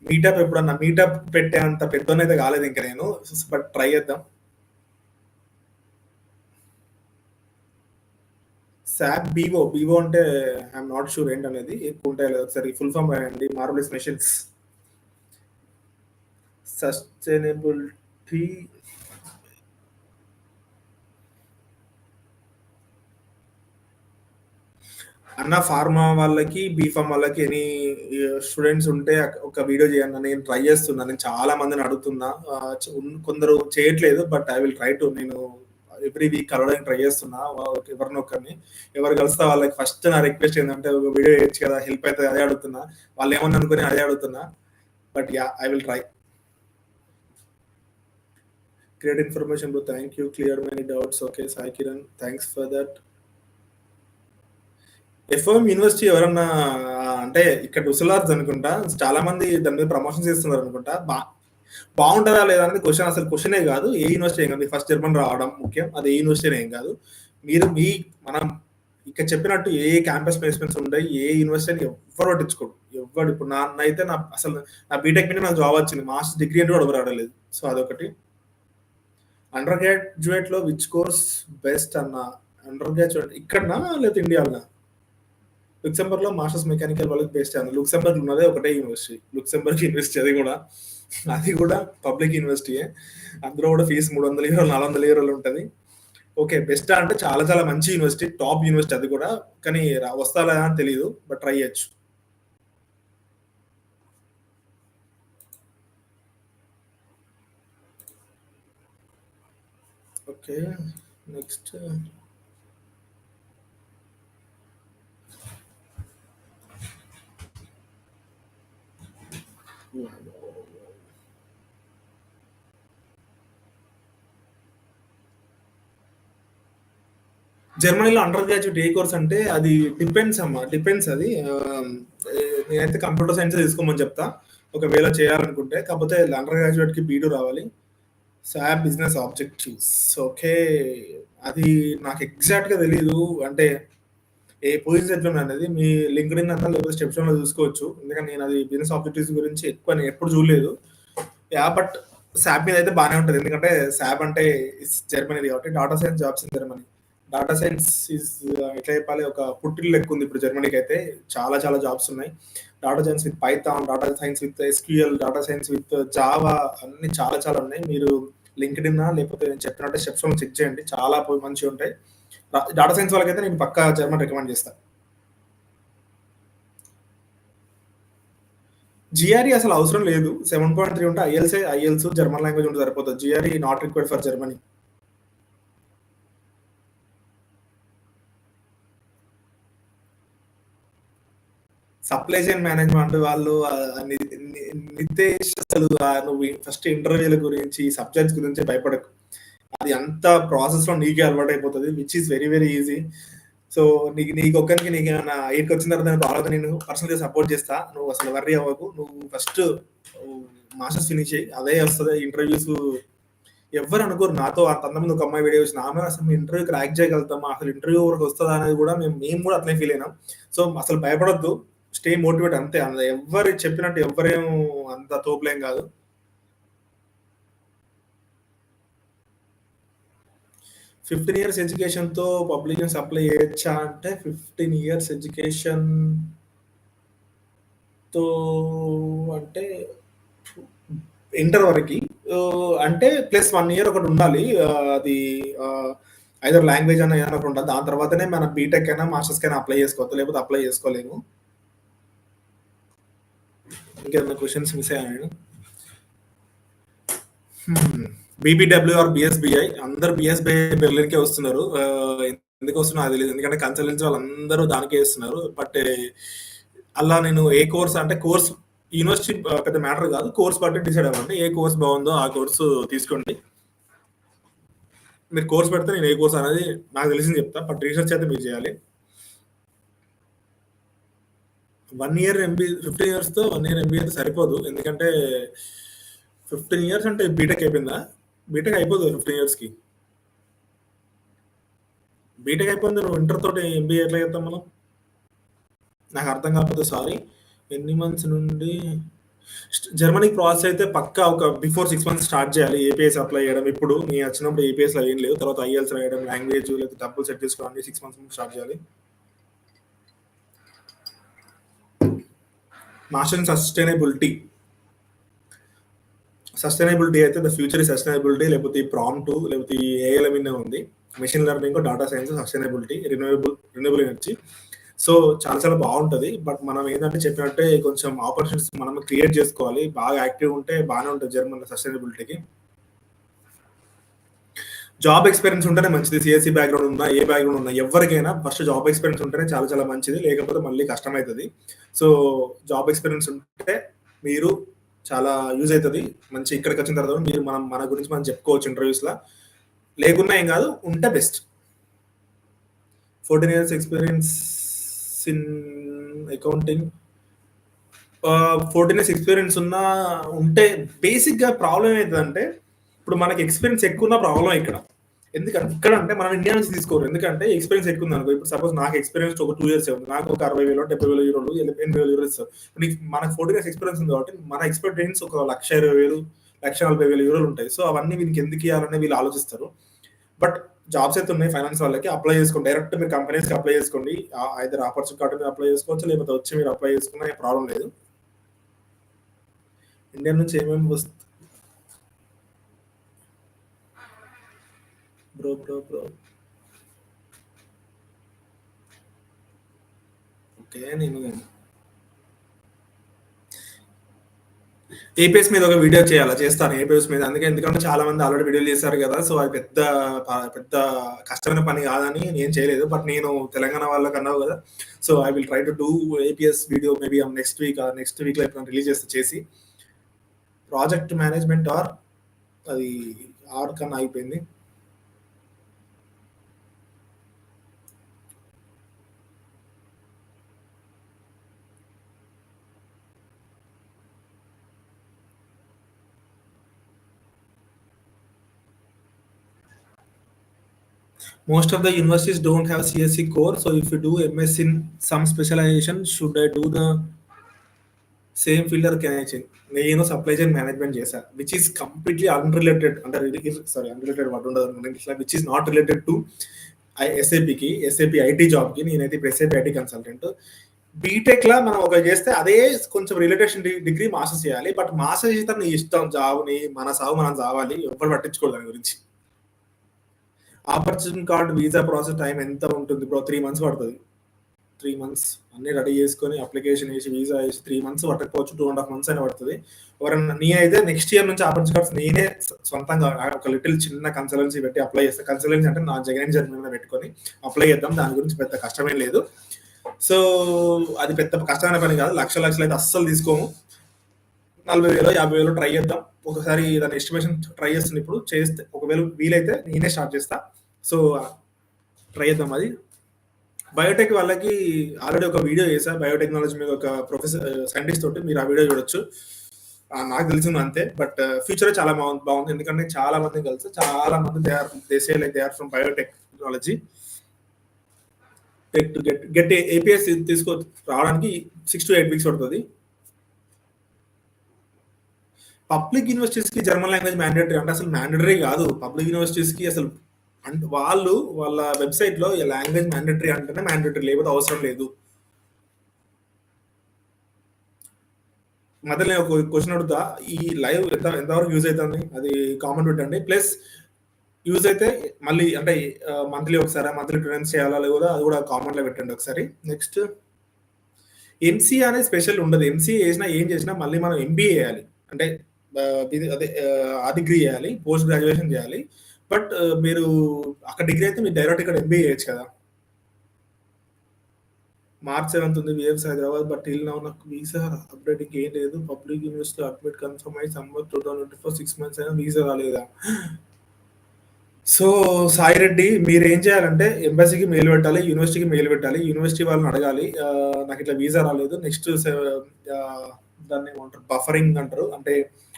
మీటప్ ఎప్పుడన్నా మీటప్ పెట్టేంత పెద్దోనైతే కాలేదు ఇంకా నేను. బట్ ట్రై చేద్దాం. సాప్ బీవో అంటే ఐఎమ్ నాట్ షూర్ ఏంటనేది. ఎక్కువ ఉంటాయి లేదు ఒకసారి ఫుల్ ఫామ్ రాయండి. మార్వెలస్ మెషిన్స్ సస్టైనబిలిటీ అన్న ఫార్మా వాళ్ళకి, బీఫామ్ వాళ్ళకి ఎనీ స్టూడెంట్స్ ఉంటే ఒక వీడియో చేయండి. నేను ట్రై చేస్తున్నా. నేను చాలా మందిని అడుగుతున్నా. కొందరు చేయట్లేదు. But I will try to. నేను ఎవ్రీ వీక్ కలవడానికి ట్రై చేస్తున్నా ఎవరినో ఒకరిని. ఎవరు కలుస్తా వాళ్ళకి ఫస్ట్ నా రిక్వెస్ట్ ఏంటంటే ఒక వీడియో చేయొచ్చు కదా హెల్ప్ అవుతుంది అదే అడుగుతున్నా. వాళ్ళు ఏమన్నా అనుకుని అదే అడుగుతున్నా. But yeah I will try. Great information bro. Thank you. Clear many doubts. Okay Sai Kiran thanks for that. FOM university ఎవరన్నా అంటే ఇక్కడ ఉసలార్స్ అనుకుంటా. చాలా మంది దాని మీద ప్రమోషన్స్ చేస్తున్నారు అనుకుంటా. బాగుంటుందా లేదా అనేది క్వశ్చన్ అసలు క్వశ్చనే కాదు. ఏ యూనివర్సిటీ ఏం కాదు. ఫస్ట్ జర్మన్ రావడం ముఖ్యం. అది ఏ యూనివర్సిటీ ఏం కాదు. మీరు మనం ఇక్కడ చెప్పినట్టు ఏ క్యాంపస్ ప్లేస్మెంట్స్ ఉంటాయి ఏ యూనివర్సిటీ ఎవ్వరు పట్టించుకోడు. ఎవ్వడు ఇప్పుడు నన్నైతే అసలు నా బీటెక్ మీద నాకు జాబ్ వచ్చింది. మాస్టర్ డిగ్రీ అంటే కూడా ఎవరు రావడలేదు. సో అదొకటి. అండర్ గ్రాడ్యుయేట్ లో విచ్ కోర్స్ బెస్ట్ అన్న అండర్ గ్రాడ్యుయేట్ ఇక్కడనా లేదా ఇండియానా? లుక్సెంబర్గ్ లో మాస్టర్స్ మెకానికల్ వాళ్ళకి బేస్డ్ అన్న. లుక్సెంబర్గ్ ఉన్నదే ఒకటే యూనివర్సిటీ. లుక్సెంబర్గ్ యూనివర్సిటీ అది కూడా పబ్లిక్ యూనివర్సిటీయే. అందులో కూడా ఫీజు 300 యూరోలు 400 యూరోలు ఉంటుంది. ఓకే బెస్ట్ అంటే చాలా చాలా మంచి యూనివర్సిటీ. టాప్ యూనివర్సిటీ అది కూడా. కానీ వస్తా లేదా అని తెలియదు. బట్ ట్రై చేయొచ్చు. ఓకే నెక్స్ట్ జర్మనీలో అండర్ గ్రాడ్యుయేట్ ఏ కోర్స్ అంటే అది డిపెండ్స్ అమ్మా. డిపెండ్స్ అది. నేనైతే కంప్యూటర్ సైన్స్ తీసుకోమని చెప్తా ఒకవేళ చేయాలనుకుంటే. కాకపోతే అండర్ గ్రాడ్యుయేట్కి బీడు రావాలి. సాప్ బిజినెస్ ఆబ్జెక్టివ్స్. ఓకే అది నాకు ఎగ్జాక్ట్గా తెలీదు. అంటే ఏ పొజిషన్ ఎట్లా అనేది మీ లింక్డ్ఇన్ అన్నా లేకపోతే స్టెప్స్టోన్లో చూసుకోవచ్చు. ఎందుకంటే నేను అది బిజినెస్ ఆబ్జెక్టివ్స్ గురించి ఎక్కువ నేను ఎప్పుడు చూడలేదు. యా బట్ సాప్ మీద అయితే బాగానే ఉంటుంది. ఎందుకంటే సాప్ అంటే జర్మనీ కాబట్టి data science jobs in Germany. Data science is ఎట్లా చెప్పాలి ఒక పుట్టిల్లు లెక్క ఉంది ఇప్పుడు జర్మనీకి అయితే. చాలా చాలా జాబ్స్ ఉన్నాయి. Data science with Python, data science with SQL, data science with Java అన్ని చాలా చాలా ఉన్నాయి. మీరు లింక్డ్ఇన్ లేకపోతే నేను చెప్పినట్టే స్టెప్స్ చెక్ చేయండి. చాలా మంచిగా ఉంటాయి. డాటా సైన్స్ వాళ్ళకైతే నేను పక్కా జర్మన్ రికమెండ్ చేస్తాను. జిఆర్ఈ అసలు అవసరం లేదు. 7.3 ఉంటే ఐఎల్స్ జర్మన్ లాంగ్వేజ్ ఉంటే సరిపోతుంది. GRE not required for Germany. Supply chain management వాళ్ళు నితేష్ అసలు నువ్వు ఫస్ట్ ఇంటర్వ్యూల గురించి సబ్జెక్ట్స్ గురించి భయపడకు. అది అంత ప్రాసెస్ లో నీకే అలవాటు అయిపోతుంది. Which is very very easy. So నీకు ఒక్కరికి నీకు ఏమైనా ఎయిట్కి వచ్చిన తర్వాత బాగా నేను పర్సనల్గా సపోర్ట్ చేస్తా. నువ్వు అసలు వర్రీ అవ్వకు. నువ్వు ఫస్ట్ మాస్టర్స్ ఫినిష్ అయ్యి అదే వస్తుంది. ఇంటర్వ్యూస్ ఎవ్వరు అనుకోరు. నాతో అంతమంది ఒక అమ్మాయి వీడియో చూసింది. ఆమె అసలు ఇంటర్వ్యూ క్రాక్ చేయగలుగుతామా? అసలు ఇంటర్వ్యూ వరకు వస్తదా అనేది కూడా మేము కూడా అట్లనే ఫీల్ అయినాం. సో, అసలు భయపడొద్దు. స్టే మోటివేట్ అంతే. ఎవ్వరు చెప్పినట్టు ఎవ్వరేం అంత తోపులేం కాదు. 15 ఇయర్స్ ఎడ్యుకేషన్‌తో పబ్లిక్ జాబ్స్ అప్లై చేయొచ్చా అంటే 15 ఇయర్స్ ఎడ్యుకేషన్‌తో అంటే ఇంటర్ వరకి. అంటే ప్లస్ 1 ఇయర్ ఒకటుండాలి. అది ఐదర్ లాంగ్వేజ్ అన్నా ఏదన్నా ఒకటి ఉండాలి. దాని తర్వాతనే మనం బీటెక్ అయినా, మాస్టర్స్‌కైనా అప్లై చేసుకోవద్దు. లేకపోతే అప్లై చేసుకోలేము. ఇంకేమైనా క్వెషన్స్ మిస్ అయ్యాయా నేను? బీబీడబ్ల్యూ ఆర్ బీఎస్బీఐ అందరూ బీఎస్బీఐ బెర్లిన్‌కే వస్తున్నారు. ఎందుకు వస్తున్నారో నాకు తెలీదు. ఎందుకంటే కన్సల్టెన్సీ వాళ్ళందరూ దానికే ఇస్తున్నారు. బట్ అలా నేను ఏ కోర్స్ అంటే కోర్స్ యూనివర్సిటీ పెద్ద మ్యాటర్ కాదు. కోర్స్ బట్టి డిసైడ్ అవ్వండి. ఏ కోర్స్ బాగుందో ఆ కోర్సు తీసుకోండి. మీరు కోర్స్ పెడితే నేను ఏ కోర్స్ అనేది నాకు తెలిసింది చెప్తా. బట్ రీసెర్చ్ అయితే మీరు చేయాలి. 1 ఇయర్ 15 ఇయర్స్‌తో 1 ఇయర్ ఎంబీఏ అయితే సరిపోదు. ఎందుకంటే 15 ఇయర్స్ అంటే బీటెక్ అయిపోయిందా? బీటెక్ అయిపోదు 15 ఇయర్స్‌కి. బీటెక్ అయిపోయింది. నువ్వు ఇంటర్ తోటి ఎంబీఏ ఎట్లా చేస్తాం మనం? నాకు అర్థం కాకపోతే సారీ. ఎన్ని మంత్స్ నుండి జర్మనీకి ప్రాసెస్ అయితే పక్కా ఒక బిఫోర్ 6 మంత్స్ స్టార్ట్ చేయాలి. ఏపీఎస్ అప్లై చేయడం. ఇప్పుడు నేను వచ్చినప్పుడు ఏపీఎస్‌లో ఏం లేవు. తర్వాత ఐఎల్టీఎస్ రాయడం, లాంగ్వేజ్ లేకపోతే డబ్బులు సెట్ చేసుకోవడం అన్ని 6 మంత్స్ ముందు స్టార్ట్ చేయాలి. మాస్టర్ ఇన్ సస్టైనబిలిటీ అయితే ద ఫ్యూచర్ ఇస్ సస్టైనబిలిటీ లేకపోతే ఈ ప్రాంప్ట్ లేకపోతే ఈ ఏఎల్ఎం ఉంది. Machine learning, data science, sustainability, renewable energy. So చాలా చాలా బాగుంటది. బట్ మనం ఏంటంటే చెప్పినట్టే కొంచెం ఆపర్చునిటీస్ మనం క్రియేట్ చేసుకోవాలి. బాగా యాక్టివ్ ఉంటే బాగానే ఉంటుంది జర్మన్ సస్టైనబిలిటీకి. జాబ్ ఎక్స్పీరియన్స్ ఉంటేనే మంచిది. సిఎస్సి బ్యాక్గ్రౌండ్ ఉన్నా, ఏ బ్యాక్గ్రౌండ్ ఉన్నా ఎవరికైనా ఫస్ట్ జాబ్ ఎక్స్పీరియన్స్ ఉంటేనే చాలా చాలా మంచిది. లేకపోతే మళ్ళీ కష్టమవుతుంది. సో జాబ్ ఎక్స్పీరియన్స్ ఉంటే మీరు చాలా యూజ్ అవుతుంది. మంచి ఇక్కడికి వచ్చిన తర్వాత మీరు మన గురించి మనం చెప్పుకోవచ్చు ఇంటర్వ్యూస్లో. లేకున్నా ఏం కాదు, ఉంటే best. 14 years experience in accounting. 14 years experience ఉంటే బేసిక్గా ప్రాబ్లం ఏంటంటే ఇప్పుడు మనకి ఎక్స్పీరియన్స్ ఎక్కువ ఉన్న ప్రాబ్లం ఎందుకంటే ఇక్కడ అంటే మనం ఇండియా నుంచి తీసుకోరు. ఎందుకంటే ఎక్స్పీరియన్స్ ఎక్కువ ఉంది అనుకో. ఇప్పుడు సపోజ్ నాకు ఎక్స్పీరియన్స్ ఒక 2 ఇయర్స్ ఉంది. నాకు ఒక 60,000 70,000 యూరోలు 80,000 ఇస్తారు. మనకు 14 ఇయర్స్ ఎక్స్పీరియన్స్ ఉంది కాబట్టి మన ఎక్స్పెక్టేషన్స్ ఒక 1,20,000 1,40,000 యూరోలు ఉంటాయి. సో అవన్నీ వీళ్ళకి ఎందుకు ఇవ్వాలని వీళ్ళు ఆలోచిస్తారు. బట్ జాబ్స్ అయితే ఉన్నాయి ఫైనాన్స్ వాళ్ళకి. అప్లై చేసుకోండి. డైరెక్ట్ మీరు కంపెనీస్కి అప్లై చేసుకోండి. ఐదర్ ఆపర్చునిటీ కార్డు మీద అప్లై చేసుకోవచ్చు, లేకపోతే వచ్చి మీరు అప్లై చేసుకున్నా ఏ ప్రాబ్లం లేదు. ఇండియా నుంచి ఏమేమి వస్తుంది బ్రో? ఓకే, నేను ఏపీఎస్ మీద ఒక వీడియో చేస్తాను ఏపీఎస్ మీద. ఎందుకంటే చాలా మంది ఆల్రెడీ వీడియోలు చేశారు కదా. సో అది పెద్ద కష్టమైన పని కాదని నేను చేయలేదు. బట్ నేను తెలంగాణ వాళ్ళకి అన్నావు కదా. So I will try to do APS video maybe next వీక్లో ఎప్పుడు రిలీజ్ చేసి ప్రాజెక్ట్ మేనేజ్మెంట్ అది కన్నా అయిపోయింది. Most of the universities don't have CSC core. So if you do MS in some specialization, should I do the same field or can I change? నేను supply chain management చేశా, which is completely unrelated. అంటే unrelated word ఉండదు, which is not related to SAP IT జాబ్కి. నేనైతే ఇప్పుడు SAP IT consultant. BTech లా మనం ఒక చేస్తే అదే కొంచెం రిలేటెడ్ డిగ్రీ మాస్టర్స్ చేయాలి. బట్ మాస్టర్స్ చేస్తే నీ ఇష్టం, జాబ్ని మన సాగు మనం చావాలి, ఎవరు పట్టించుకోవాలి దాని గురించి. Opportunity card visa process time ఎంత ఉంటుంది బ్రో? 3 months పడుతుంది. 3 months అన్ని రెడీ చేసుకొని అప్లికేషన్ వేసి వీసా వేసి 3 months పట్టకపోవచ్చు, 2.5 months అయినా పడుతుంది. ఎవరన్నా నేనైతే నెక్స్ట్ ఇయర్ నుంచి ఆపర్చునిటీ కార్డ్స్ నేనే సొంతంగా ఒక లిటిల్ చిన్న కన్సల్టెన్సీ పెట్టి అప్లై చేస్తాను. కన్సల్టెన్సీ అంటే నా జర్మనీ పెట్టుకొని అప్లై చేద్దాం. దాని గురించి పెద్ద కష్టమేం లేదు. సో అది పెద్ద కష్టమైన పని కాదు. లక్షలు అయితే అస్సలు తీసుకోము. 40,000 50,000 ట్రై చేద్దాం. ఒకసారి దాని ఎస్టిమేషన్ ట్రై చేస్తుంది. ఇప్పుడు చేస్తే ఒకవేళ వీలైతే నేనే స్టార్ట్ చేస్తా. సో ట్రై చేద్దాం. అది బయోటెక్ వాళ్ళకి ఆల్రెడీ ఒక వీడియో చేశా. బయోటెక్నాలజీ మీద ఒక ప్రొఫెసర్ సైంటిస్ట్ తోటి, మీరు ఆ వీడియో చూడొచ్చు. నాకు తెలిసింది అంతే. బట్ ఫ్యూచర్ చాలా బాగుంది. ఎందుకంటే చాలా మందిని తెలుసు. చాలా మంది they say like they are from biotechnology. Get APS రావడానికి 6 to 8 వీక్స్ పడుతుంది. పబ్లిక్ యూనివర్సిటీస్‌కి జర్మన్ లాంగ్వేజ్ మ్యాండేటరీ అంటే అసలు మ్యాండేటరీ కాదు. పబ్లిక్ యూనివర్సిటీస్‌కి అసలు వాళ్ళ వెబ్‌సైట్‌లో లాంగ్వేజ్ మ్యాండేటరీ అంటేనే మ్యాండేటరీ, లేకపోతే అవసరం లేదు. మధ్యలో నేను ఒక క్వెషన్ అడుగుతా. ఈ లైవ్ ఎంతవరకు యూజ్ అవుతుంది? అది కామెంట్ పెట్టండి. ప్లస్ యూజ్ అయితే మళ్ళీ అంటే మంత్లీ ఒకసారి, మంత్లీ 2 టైమ్స్ చేయాలా లేదా అది కూడా కామెంట్‌లో పెట్టండి ఒకసారి. నెక్స్ట్ ఎంసీఏ అనేది స్పెషల్ ఉండదు. ఎంసీఏ చేసినా ఏం చేసినా మళ్ళీ మనం ఎంబీఏ చేయాలి. అంటే అదే ఆ డిగ్రీ చేయాలి. పోస్ట్ గ్రాడ్యుయేషన్ చేయాలి. బట్ మీరు అక్కడ డిగ్రీ అయితే మీరు డైరెక్ట్ ఇక్కడ ఎంబీఏ చేయొచ్చు కదా! మార్చ్ 7th ఉంది VFS Hyderabad. But till now నాకు వీసా అప్డేటింగ్ ఏం లేదు. పబ్లిక్ యూనివర్సిటీ అడ్మిట్ కన్ఫర్మ్ అయ్యి సమ్మర్ 2024 6 months అయినా వీసా రాలేదా? సో సాయి రెడ్డి మీరేం చేయాలంటే ఎంబసీకి మెయిల్ పెట్టాలి, యూనివర్సిటీకి మెయిల్ పెట్టాలి. యూనివర్సిటీ వాళ్ళని అడగాలి. నాకు ఇట్లా వీసా రాలేదు. నెక్స్ట్ దాన్ని ఏమంటారు బఫరింగ్ అంటారు. అంటే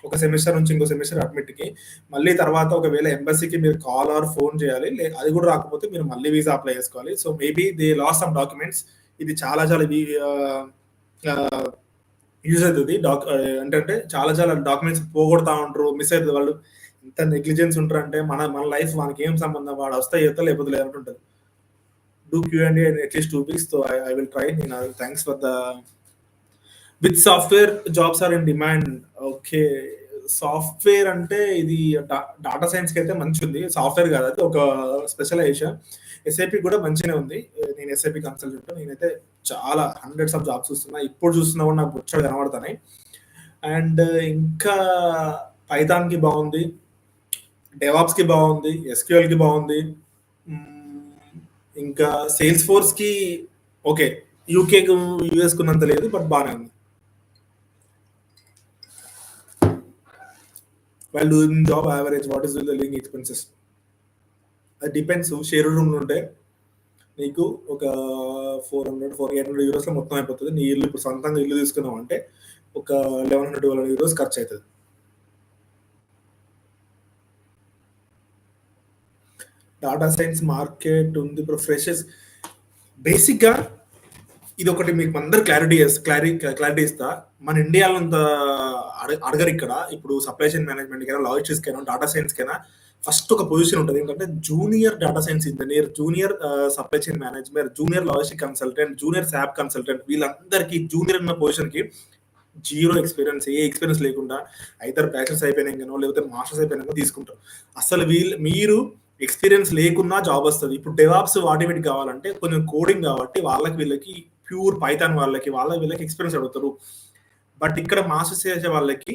ఒక సెమిస్టర్ నుంచి ఇంకో సెమిస్టర్ అడ్మిట్‌కి. మళ్ళీ తర్వాత ఒకవేళ ఎంబసీకి మీరు కాల్ ఆర్ ఫోన్ చేయాలి. అది కూడా రాకపోతే మీరు మళ్ళీ వీసా అప్లై చేసుకోవాలి. So maybe they last some documents. ఇది చాలా చాలా యూజ్ అవుతుంది. అంటే చాలా చాలా డాక్యుమెంట్స్ పోగొడతా ఉంటారు, మిస్ అవుతుంది. వాళ్ళు ఎంత నెగ్లిజెన్స్ ఉంటారంటే మన లైఫ్ మనకి ఏం సంబంధం, వాడు వస్తే చేస్తా లేకపోతే లేదంటుంటది. Do Q&A at least 2 weeks. So I will try. Thanks for the with software jobs are in demand. Okay. Software అంటే ఇది డాటా సైన్స్‌కి అయితే మంచిగుంది. సాఫ్ట్‌వేర్ కాదు, అది ఒక స్పెషలైజేషన్. ఎస్ఐపి కూడా మంచిగానే ఉంది. నేను ఎస్ఐపి కన్సల్టెంట్. నేనైతే చాలా హండ్రెడ్స్ ఆఫ్ జాబ్స్ చూస్తున్నా. ఇప్పుడు చూస్తున్నా కూడా నాకు బొచ్చెడు కనబడుతున్నాయి. అండ్ ఇంకా పైథాన్‌కి బాగుంది. డెవాప్స్‌కి బాగుంది. ఎస్‌క్యూఎల్‌కి బాగుంది. ఇంకా సేల్స్ ఫోర్స్‌కి ఓకే. యూకేకి యూఎస్‌కి ఉన్నంత లేదు, బట్ బానే ఉంది. While doing job average, what is the living expenses? అది డిపెండ్స్. షేర్ రూమ్ ఉంటే నీకు ఒక 400-800 euros లో మొత్తం అయిపోతుంది. నీ ఇల్లు ఇప్పుడు సొంతంగా ఇల్లు తీసుకున్నావు అంటే ఒక 1100-1200 euros ఖర్చు అవుతుంది. డాటా సైన్స్ మార్కెట్ ఉంది ఇప్పుడు ఫ్రెషర్స్. బేసిక్గా ఇది ఒకటి మీకు అందరు క్లారిటీ ఇస్తా. మన ఇండియాలో అంత అడగరు ఇక్కడ. ఇప్పుడు సప్లై చైన్ మేనేజ్మెంట్ కైనా, లాజిస్టిక్స్ కైనా, డాటా సైన్స్ కైనా ఫస్ట్ ఒక పొజిషన్ ఉంటుంది. ఏంటంటే junior data science engineer, junior supply chain management, junior logistic consultant, junior SAP consultant. వీళ్ళందరికీ జూనియర్ ఉన్న పొజిషన్కి జీరో ఎక్స్పీరియన్స్, ఏ ఎక్స్పీరియన్స్ లేకుండా ఐదర్ బ్యాచిలర్స్ అయిపోయినాకనో లేకపోతే మాస్టర్స్ అయిపోయినాకో తీసుకుంటారు. అసలు మీరు ఎక్స్పీరియన్స్ లేకున్నా జాబ్ వస్తుంది. ఇప్పుడు డెవాప్స్ వాటి వీటికి కావాలంటే కొంచెం కోడింగ్ కాబట్టి వీళ్ళకి ప్యూర్ పైథాన్ వీళ్ళకి ఎక్స్పీరియన్స్ అడుగుతారు. బట్ ఇక్కడ మాస్టర్స్ చేసే వాళ్ళకి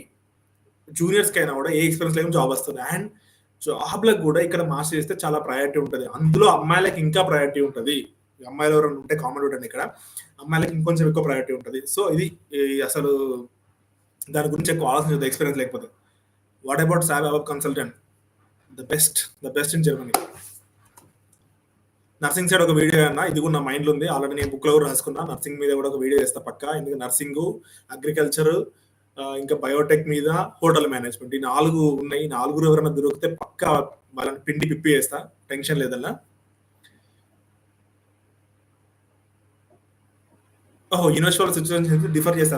జూనియర్స్కి అయినా కూడా ఏ ఎక్స్పీరియన్స్ లేకుండా జాబ్ వస్తుంది. అండ్ జాబ్లకు కూడా ఇక్కడ మాస్టర్ చేస్తే చాలా ప్రయారిటీ ఉంటుంది. అందులో అమ్మాయిలకి ఇంకా ప్రయారిటీ ఉంటుంది. అమ్మాయిలు ఎవరైనా ఉంటే కామెంట్ పెట్టండి. ఇక్కడ అమ్మాయిలకి ఇంకొంచెం ఎక్కువ ప్రయారిటీ ఉంటుంది. సో ఇది అసలు దాని గురించి ఎక్కువ ఆలోచించదు ఎక్స్పీరియన్స్ లేకపోతే. What about SAP consultant? The best in Germany. Nursing side ఒక వీడియో అన్నా, ఇది కూడా నా మైండ్లో ఉంది. ఆల్రెడీ నేను బుక్లో కూడా రాసుకున్నా. నర్సింగ్ మీద కూడా ఒక వీడియో చేస్తా పక్కా. ఎందుకంటే నర్సింగ్, అగ్రికల్చర్, ఇంకా బయోటెక్ మీద, హోటల్ మేనేజ్మెంట్, ఈ 4 ఉన్నాయి. 4 ఎవరైనా దొరికితే పక్కా వాళ్ళని పిండి పిప్పి చేస్తా. టెన్షన్ లేదన్నా. యూనివర్సిటీ వాళ్ళ సిచ్యువేషన్ డిఫర్ చేస్తారు.